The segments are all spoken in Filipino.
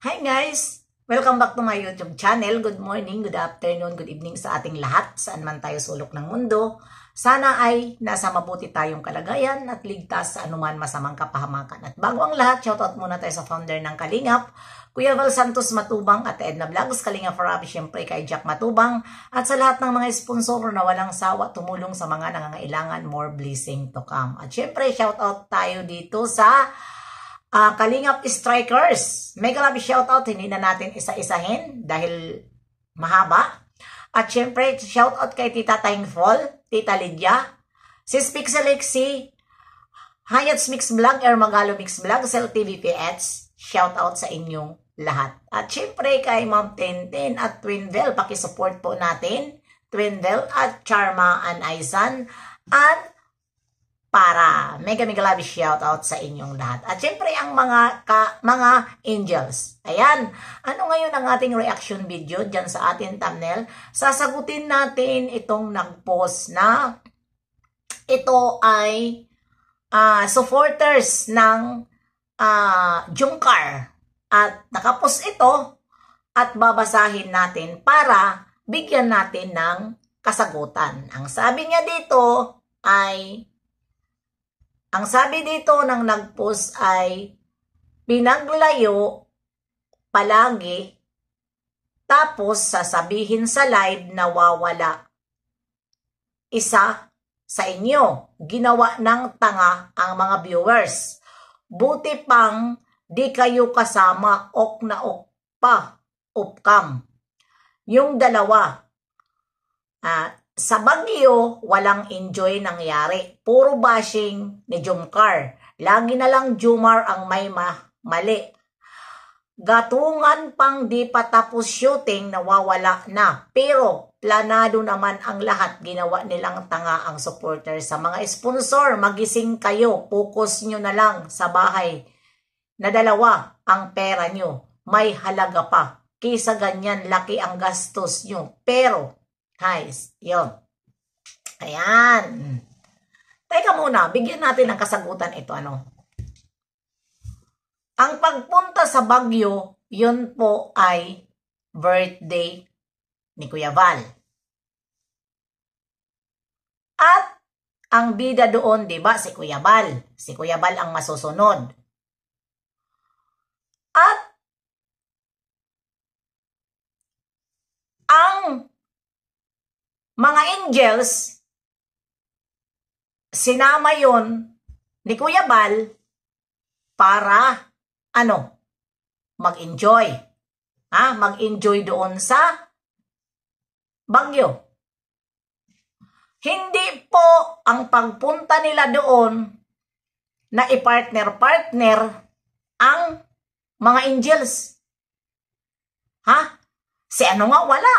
Hi guys! Welcome back to my YouTube channel. Good morning, good afternoon, good evening sa ating lahat, saan man tayo sulok ng mundo. Sana ay nasa mabuti tayong kalagayan at ligtas sa anuman masamang kapahamakan. At bago ang lahat, shoutout muna tayo sa founder ng Kalingap, Kuya Val Santos Matubang at Edna Vlogs, Kalingap Forever, syempre kay Jack Matubang, at sa lahat ng mga sponsor na walang sawa tumulong sa mga nangangailangan, more blessing to come. At syempre, shoutout tayo dito sa Kalingap Strikers. Mega love shoutout, hindi na natin isa-isahin dahil mahaba. At syempre, shoutout kay Tita Thankful, Tita Lydia, Sis Pixelexi, Hayats Mix Vlog, Ermagalo Mix Vlog, Cell TV PH, shoutout sa inyong lahat. At syempre kay Ma'am Tenten at Twinvel, pakisupport po natin, Twinvel at Charma and Aisan, at para mega love shoutout sa inyong lahat. At syempre ang mga angels. Ayan, ano ngayon ang ating reaction video dyan sa ating thumbnail? Sasagutin natin itong nag-post na ito ay supporters ng Jungkar. At nakapost ito at babasahin natin para bigyan natin ng kasagutan. Ang sabi dito ng nag-post ay pinaglayo palagi tapos sasabihin sa live na wawala. Isa sa inyo, ginawa ng tanga ang mga viewers. Buti pang di kayo kasama, ok na ok pa, upcam. Yung dalawa, sa Baguio, walang enjoy nangyari. Puro bashing ni Jungkar. Lagi na lang Jumar ang may mali. Gatungan pang di patapos shooting, nawawala na. Pero planado naman ang lahat. Ginawa nilang tanga ang supporter. Sa mga sponsor, magising kayo. Focus nyo na lang sa bahay. Na dalawa ang pera nyo. May halaga pa. Kisa ganyan, laki ang gastos nyo. Pero guys, yun. Ayan. Teka muna, bigyan natin ng kasagutan ito. Ang pagpunta sa Baguio, yun po ay birthday ni Kuya Val. At ang bida doon, di ba, si Kuya Val. Si Kuya Val ang masusunod. At ang mga angels, sinama yon ni Kuya Val para mag-enjoy. Mag-enjoy doon sa Baguio. Hindi po ang pagpunta nila doon na i-partner-partner ang mga angels. Si wala.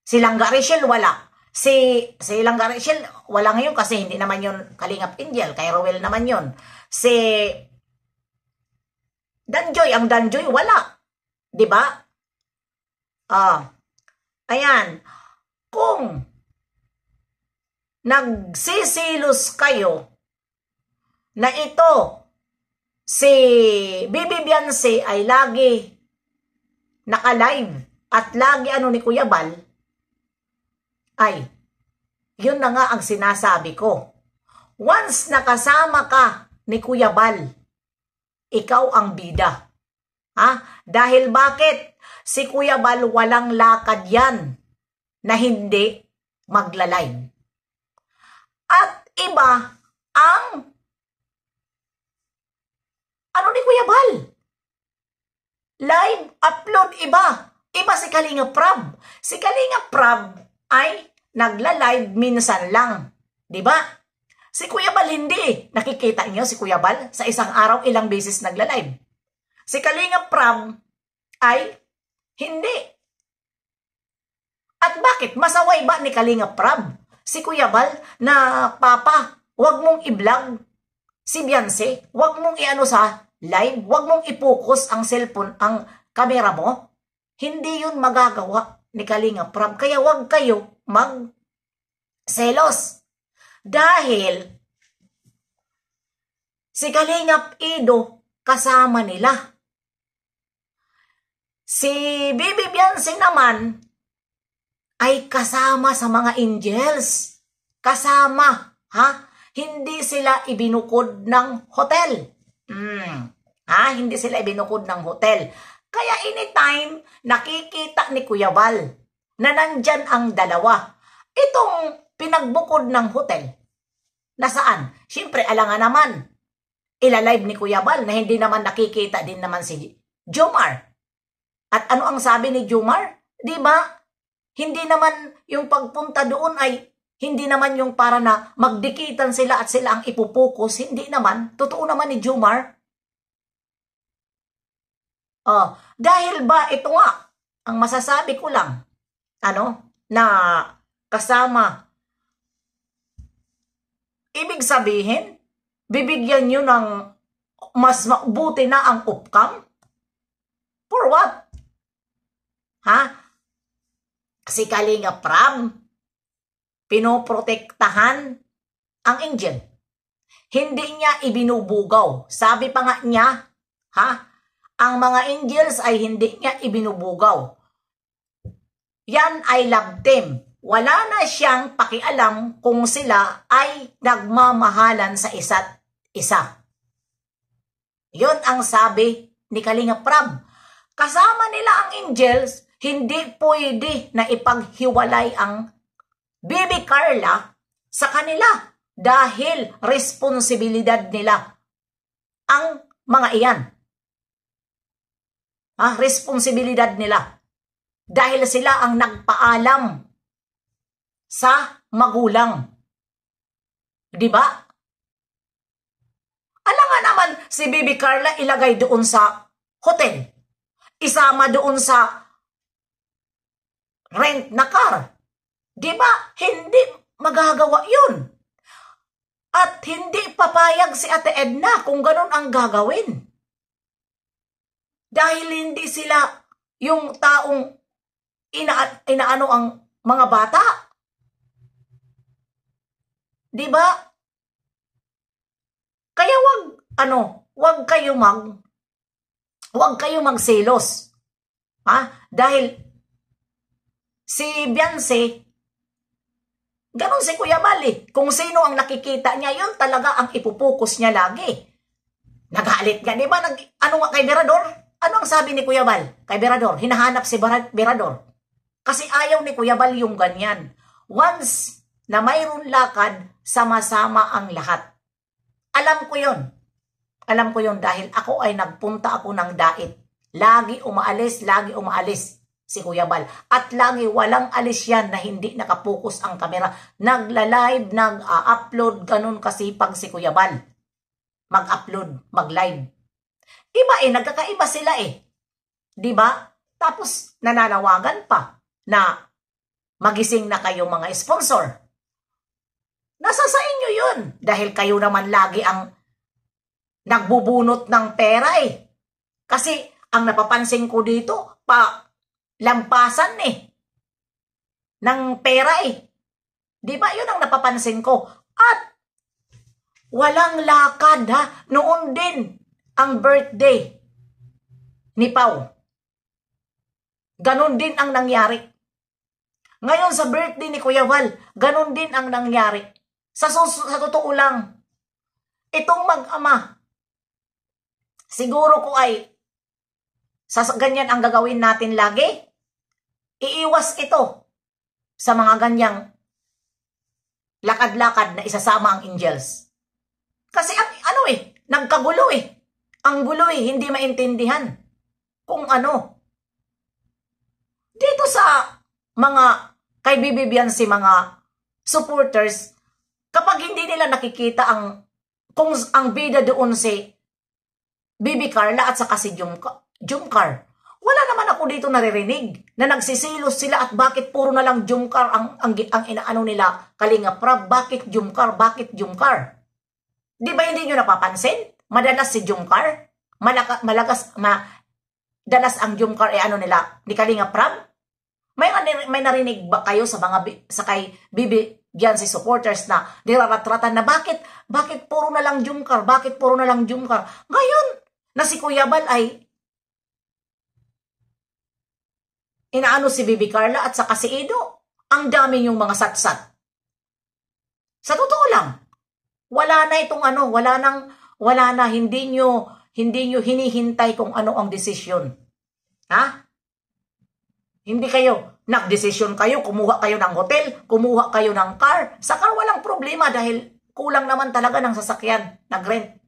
Si Langga Rachel wala. Si Langga Rachel, wala ngayon kasi hindi naman yun Kalingap Angel. Kay Rowel naman yun. Si Danjoy, ang Danjoy, wala. Diba? Ayan. Kung nagsisilos kayo na ito, si Bibi Beyonce ay lagi naka-live at lagi ni Kuya Val, ay, yun na nga ang sinasabi ko. Once nakasama ka ni Kuya Val, ikaw ang bida. Dahil bakit? Si Kuya Val walang lakad yan na hindi magla-live. At iba ang ni Kuya Val. Live, upload, iba. Iba si Kalingap Prab. Si Kalingap Prab ay nagla-live minsan lang. Diba? Si Kuya Val hindi. Nakikita niyo si Kuya Val sa isang araw ilang beses nagla-live. Si Kalingap Prab ay hindi. At bakit? Masaway ba ni Kalingap Prab si Kuya Val na, Papa, huwag mong i-vlog si Beyonce, huwag mong sa live, huwag mong i-focus ang cellphone, ang camera mo? Hindi yun magagawa ni Kalingap Prab. Kaya huwag kayo mag-selos. Dahil si Kalingap Ido kasama nila. Si Bibi Biansi naman ay kasama sa mga angels. Kasama, ha? Hindi sila ibinukod ng hotel. Hindi sila ibinukod ng hotel. Kaya anytime nakikita ni Kuya Bal na nandyan ang dalawa, itong pinagbukod ng hotel, nasaan? Siyempre, alangan naman, ilalive ni Kuya Bal na hindi naman nakikita din naman si Jomar. At ano ang sabi ni Jomar? Di ba? Hindi naman yung pagpunta doon ay hindi naman yung para na magdikitan sila at sila ang ipupokus. Hindi naman. Totoo naman ni Jomar. Dahil ba ito nga, ang masasabi ko lang, na kasama, ibig sabihin, bibigyan nyo ng mas mabuti na ang upcam? For what? Si Kalinga Prab, pinoprotektahan ang angel. Hindi niya ibinubugaw. Sabi pa nga niya, ang mga angels ay hindi niya ibinubugaw. Yan ay love team. Wala na siyang pakialam kung sila ay nagmamahalan sa isa't isa. Yun ang sabi ni Kalinga Prab. Kasama nila ang angels, hindi pwede na ipaghiwalay ang Bibi Carla sa kanila dahil responsibilidad nila ang mga iyan. Responsibilidad nila dahil sila ang nagpaalam sa magulang. Di ba? Alangan naman si Bibi Carla ilagay doon sa hotel. Isama doon sa rent na car. Di ba? Hindi magagawa yun. At hindi papayag si Ate Edna kung ganun ang gagawin. Dahil hindi sila yung taong inaano ang mga bata. Di ba? Kaya wag kayo magselos. Dahil si Biansi, ganon si Kuya Bal Kung sino ang nakikita niya, yun talaga ang ipupokus niya lagi. Nagalit nga, di ba? Ano nga kay Berador? Ano ang sabi ni Kuya Bal kay Berador? Hinahanap si Berador. Kasi ayaw ni Kuya Bal yung ganyan. Once na mayroon lakad, sama-sama ang lahat. Alam ko yun. Alam ko yun dahil ako ay nagpunta ako ng dait. Lagi umaalis si Kuya Bal. At lagi walang alis yan na hindi nakapokus ang kamera. Nagla-live, nag-upload, ganun kasipag si Kuya Bal. Mag-upload, mag-live. Iba nagkakaiba sila Di ba? Tapos nananawagan pa na magising na kayo mga sponsor. Nasa sa inyo yun. Dahil kayo naman lagi ang nagbubunot ng pera Kasi ang napapansin ko dito, lampasan ng pera Di ba? Yun ang napapansin ko. At walang lakad Noon din ang birthday ni Pau. Ganon din ang nangyari. Ngayon sa birthday ni Kuya Val, ganon din ang nangyari. Sa totoo lang, itong mag-ama, siguro ko ay sa ganyan ang gagawin natin lagi. Iiwas ito sa mga ganyang lakad-lakad na isasama ang angels. Kasi nagkagulo Ang gulo hindi maintindihan kung ano. Dito sa mga kay Bibi Biansi, mga supporters, kapag hindi nila nakikita kung ang bida doon si Bibi Carla at saka si Jomcar, wala naman ako dito naririnig na nagsisilos sila at bakit puro na lang Jomcar ang inaano nila, Kalinga Prab, bakit Jomcar? Di ba hindi nyo napapansin? Madalas si Jomcar, dalas ang Jomcar nila ni Kalinga Prab. May narinig ba kayo sa kay Bibi Biansi supporters na nilaratratan na bakit puro na lang Jomcar? Ngayon na si Kuya Bal ay inaano si Bibi Carla at saka si Ido. Ang dami yung mga satsat. Sa totoo lang, wala na itong ano, wala na, hindi nyo hinihintay kung ano ang desisyon. Ha? Hindi kayo, nagdesisyon kayo, kumuha kayo ng hotel, kumuha kayo ng car. Sa car walang problema dahil kulang naman talaga ng sasakyan, nag-rent.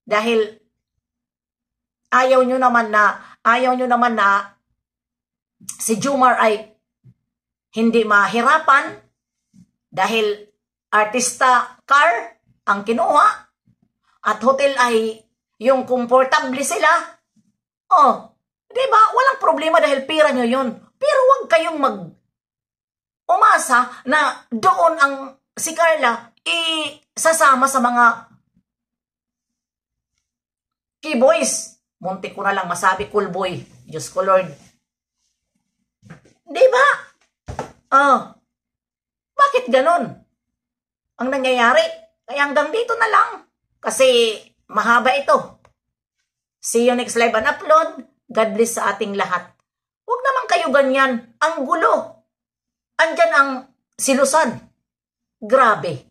Dahil ayaw nyo naman na si Jomar ay hindi mahirapan dahil artista car ang kinuha at hotel ay yung komportable sila. Oh, di ba? Walang problema dahil pira nyo yun. Pero wag kayong umasa na doon ang si Carla sasama sa mga keyboys. Muntik ko na lang masabi, cool boy. Diyos ko Lord. Di ba? Bakit ganon ang nangyayari? Kaya hanggang dito na lang. Kasi mahaba ito. See you next live and upload. God bless sa ating lahat. Huwag naman kayo ganyan. Ang gulo. Andyan ang silusan. Grabe.